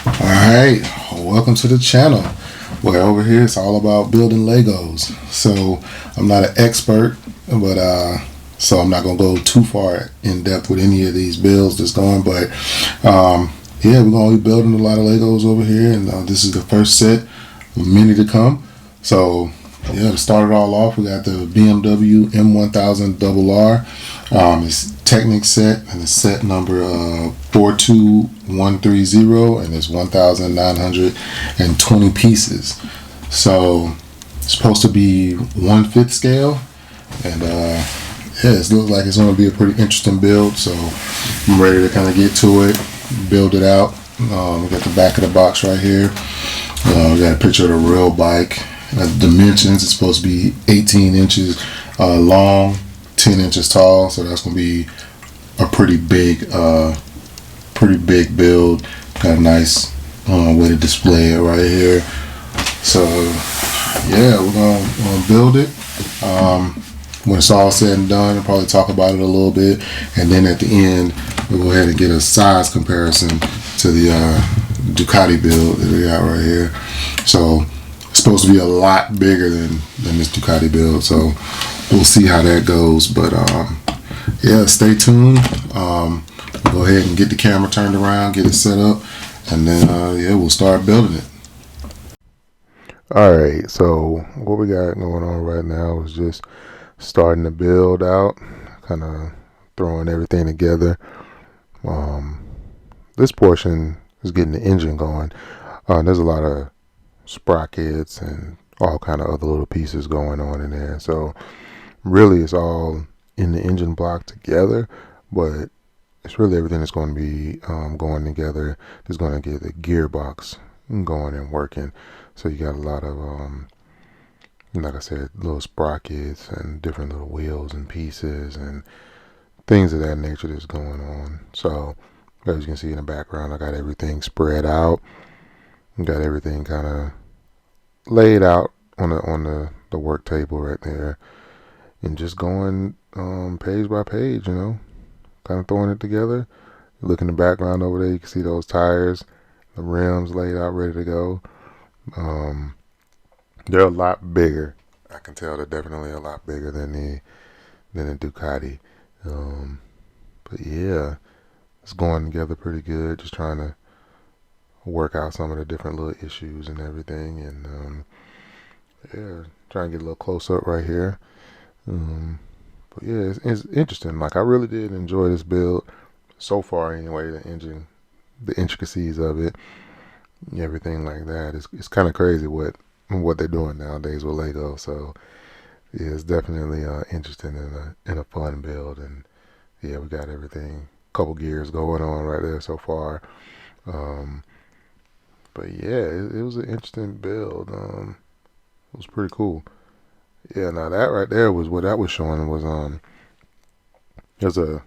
Alright, welcome to the channel. Well, over here it's all about building Legos. So I'm not an expert, but so I'm not gonna go too far in depth with any of these builds that's going. But yeah, we're gonna be building a lot of Legos over here, and this is the first set of many to come. So yeah, to start it all off, we got the BMW M1000RR. It's Technic set, and it's set number 42130, and it's 1,920 pieces. So it's supposed to be 1/5 scale, and yeah, it looks like it's going to be a pretty interesting build. So I'm ready to kind of get to it, build it out. We got the back of the box right here. We got a picture of the real bike. Dimensions, it's supposed to be 18 inches long, 10 inches tall, so that's going to be a pretty big build. Got a nice way to display it right here. So yeah, we're gonna build it. When it's all said and done, we'll probably talk about it a little bit, and then at the end we'll go ahead and get a size comparison to the Ducati build that we got right here. So it's supposed to be a lot bigger than this Ducati build, so we'll see how that goes. But yeah, stay tuned. We'll go ahead and get the camera turned around, get it set up, and then yeah, we'll start building it. Alright, so what we got going on right now is just starting to build out, kind of throwing everything together. This portion is getting the engine going. There's a lot of sprockets and all kind of other little pieces going on in there, so really it's all in the engine block together, but it's really everything that's going to be going together is going to get the gearbox going and working. So you got a lot of like I said, little sprockets and different little wheels and pieces and things of that nature that's going on. So as you can see in the background, I got everything spread out, got everything kind of laid out on the work table right there, and just going page by page, kind of throwing it together. Look in the background over there, you can see those tires, the rims laid out ready to go. They're a lot bigger. I can tell they're definitely a lot bigger than the Ducati. But yeah, it's going together pretty good. Just trying to work out some of the different little issues and everything, and yeah, trying to get a little close up right here. But yeah, it's interesting. Like, I really did enjoy this build so far anyway. The engine, the intricacies of it, everything like that. It's kind of crazy what they're doing nowadays with Lego. So yeah, it's definitely interesting and a fun build. And yeah, we got everything, couple gears going on right there so far. But yeah, it was an interesting build. It was pretty cool. Yeah, now that right there was what that was showing was there's a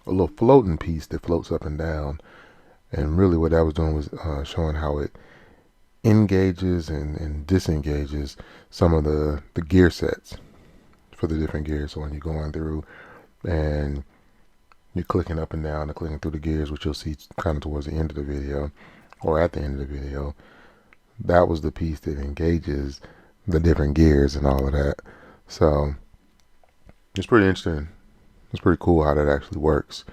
little floating piece that floats up and down, and really what that was doing was showing how it engages and disengages some of the gear sets for the different gears. So when you're going through and you're clicking up and down and clicking through the gears, which you'll see kind of towards the end of the video or at the end of the video, that was the piece that engages the different gears and all of that. So it's pretty interesting. It's pretty cool how that actually works.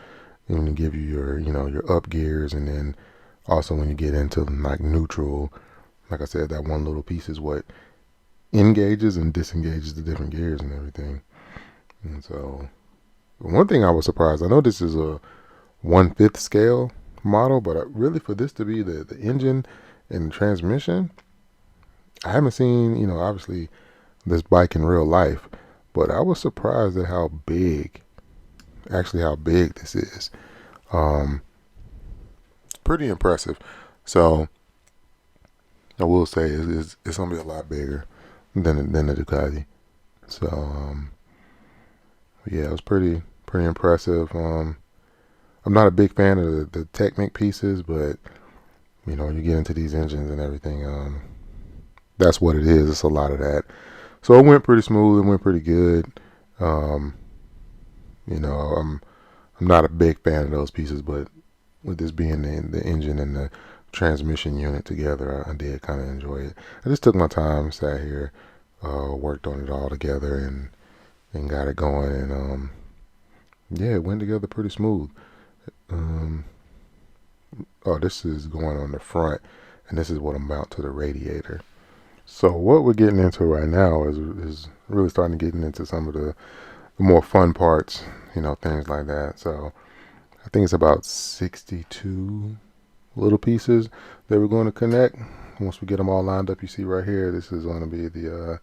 And when you give you your your up gears, and then also when you get into like neutral, like I said, that one little piece is what engages and disengages the different gears and everything. And so one thing I was surprised, I know this is a 1/5 scale model, but really for this to be the engine and the transmission, I haven't seen, obviously this bike in real life, but I was surprised at how big this is. It's pretty impressive. So I will say it's gonna be a lot bigger than the Ducati. So yeah, it was pretty impressive. I'm not a big fan of the Technic pieces, but you get into these engines and everything, that's what it is. It's a lot of that. So it went pretty smooth. It went pretty good. I'm not a big fan of those pieces, but with this being the engine and the transmission unit together. I did kind of enjoy it. I just took my time, sat here, worked on it all together, and got it going. And yeah, it went together pretty smooth. Um, oh, this is going on the front, and this is what I'm mount to the radiator. So what we're getting into right now is really starting to get into some of the more fun parts, things like that. So I think it's about 62 little pieces that we're going to connect. Once we get them all lined up, you see right here, this is going to be the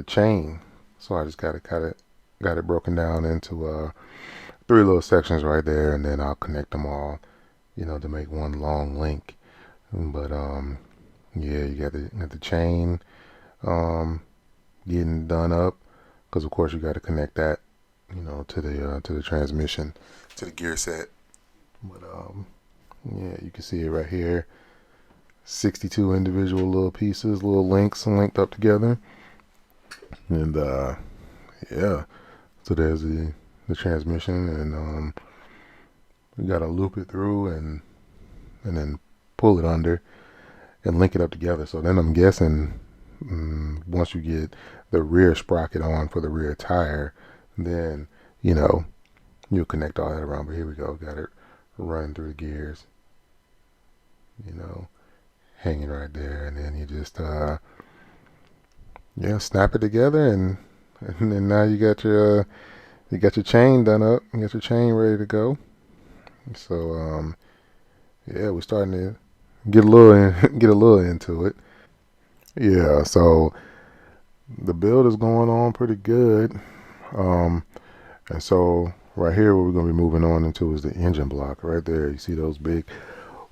chain. So I just got it broken down into 3 little sections right there, and then I'll connect them all, to make one long link. But yeah, you got the chain getting done up, because of course you got to connect that, to the transmission, to the gear set. But yeah, you can see it right here. 62 individual little pieces, little links linked up together. And yeah, so there's the transmission, and we gotta loop it through and then pull it under and link it up together. So then I'm guessing once you get the rear sprocket on for the rear tire, then you'll connect all that around. But here we go, got it running through the gears, hanging right there, and then you just snap it together, and then now you got your chain done up. You got your chain ready to go. So yeah, we're starting to get a little into it. Yeah, so the build is going on pretty good. And so right here, what we're going to be moving on into is the engine block. Right there, you see those big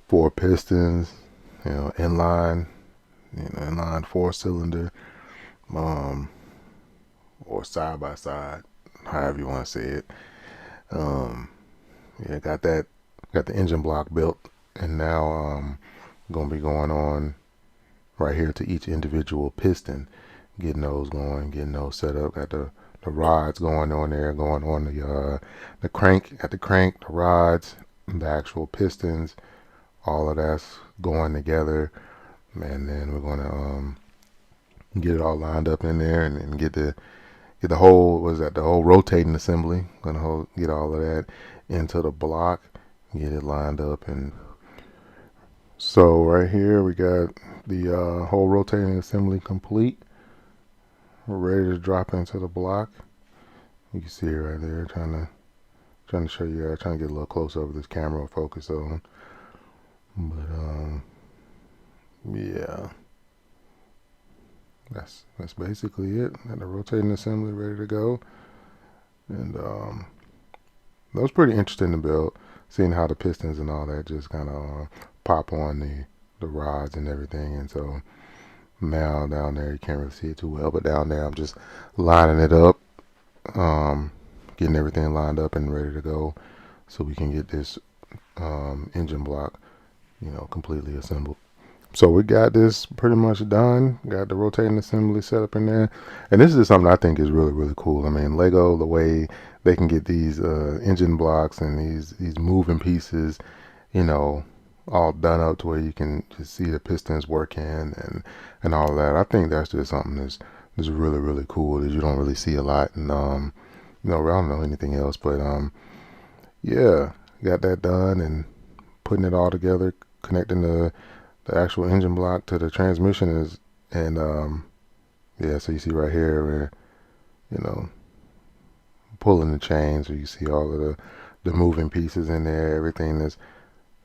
4 pistons, inline 4-cylinder, or side by side, however you want to say it. Yeah, got the engine block built, and now going to be going on right here to each individual piston, getting those going, getting those set up. Got the rods going on there, going on the crank, the rods, the actual pistons, all of that's going together, and then we're going to get it all lined up in there, and get the whole the whole rotating assembly. Gonna get all of that into the block, get it lined up. And so right here we got the whole rotating assembly complete. We're ready to drop into the block. You can see it right there. Trying to show you. Trying to get a little close over this camera focus on. But yeah, that's basically it. Got the rotating assembly ready to go, and that was pretty interesting to build. Seeing how the pistons and all that just kind of pop on the rods and everything. And so now down there you can't really see it too well, but down there I'm just lining it up, getting everything lined up and ready to go, so we can get this engine block, completely assembled. So we got this pretty much done. Got the rotating assembly set up in there, and this is something I think is really, really cool. I mean, Lego, the way they can get these engine blocks and these moving pieces, all done up to where you can just see the pistons working and all of that. I think that's just something that's really, really cool that you don't really see a lot. And I don't know anything else, but yeah, got that done and putting it all together, connecting the actual engine block to the transmission is, and yeah, so you see right here we're pulling the chain, so you see all of the moving pieces in there, everything that's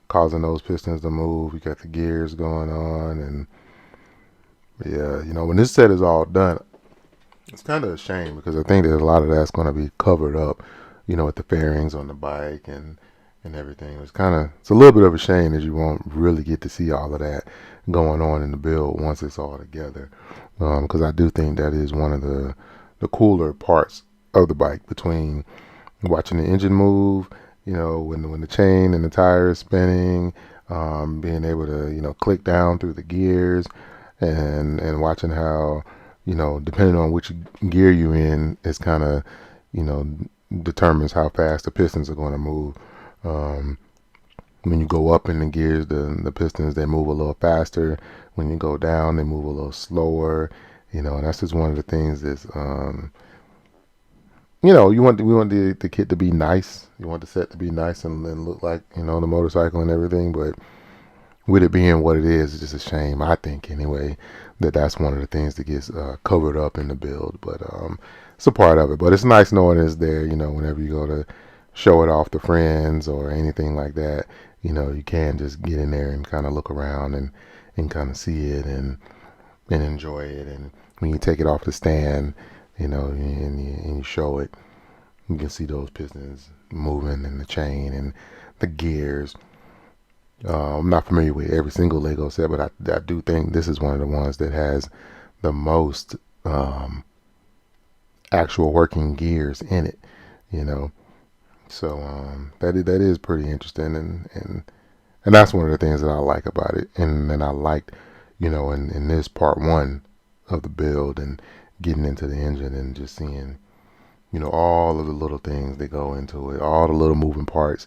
causing those pistons to move. You got the gears going on, and yeah, when this set is all done, it's kind of a shame, because I think that a lot of that's going to be covered up, with the fairings on the bike and everything. It's a little bit of a shame that you won't really get to see all of that going on in the build once it's all together, because I do think that is one of the cooler parts of the bike, between watching the engine move, when the chain and the tire is spinning, being able to click down through the gears, and watching how depending on which gear you're in, it's kind of determines how fast the pistons are going to move. When you go up in the gears, the pistons, they move a little faster. When you go down, they move a little slower. And that's just one of the things that's we want the kit to be nice. You want the set to be nice and look like the motorcycle and everything. But with it being what it is, it's just a shame, I think anyway, that that's one of the things that gets covered up in the build. But it's a part of it. But it's nice knowing it's there. Whenever you go to show it off to friends or anything like that, you can just get in there and kind of look around and kind of see it and enjoy it. And when you take it off the stand, and you show it, you can see those pistons moving and the chain and the gears. I'm not familiar with every single Lego set, but I do think this is one of the ones that has the most actual working gears in it. So that is pretty interesting, and that's one of the things that I like about it. And I liked, in this part one of the build and getting into the engine and just seeing, all of the little things that go into it, all the little moving parts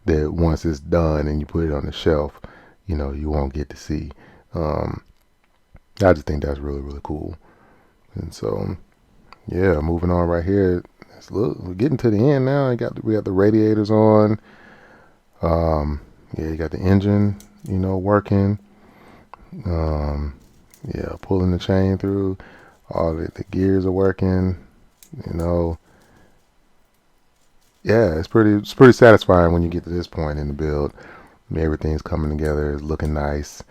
that once it's done and you put it on the shelf, you won't get to see. I just think that's really, really cool. And so, yeah, moving on right here. We're getting to the end now. We got the radiators on. Yeah, you got the engine, working. Yeah, pulling the chain through. All the gears are working. Yeah, it's pretty satisfying when you get to this point in the build. Everything's coming together, it's looking nice,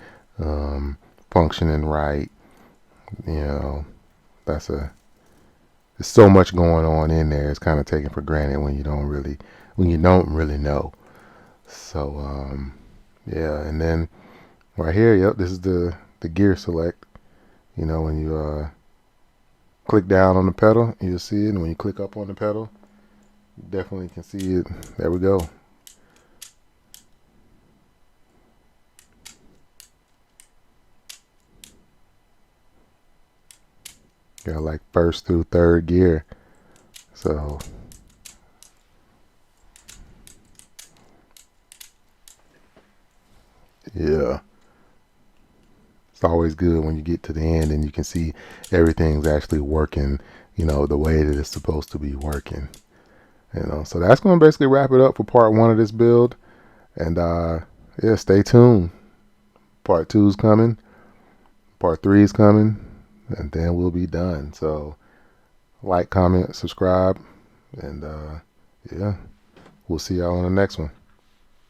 functioning right. That's there's so much going on in there. It's kind of taken for granted when you don't really know. So yeah, and then right here, yep, this is the gear select. When you click down on the pedal, you'll see it, and when you click up on the pedal, you definitely can see it. There we go. Got like first through third gear. So yeah, it's always good when you get to the end and you can see everything's actually working, the way that it's supposed to be working. So that's going to basically wrap it up for part one of this build. And yeah, stay tuned. Part two's coming. Part three is coming. And then we'll be done. So like, comment, subscribe. And yeah, we'll see y'all on the next one.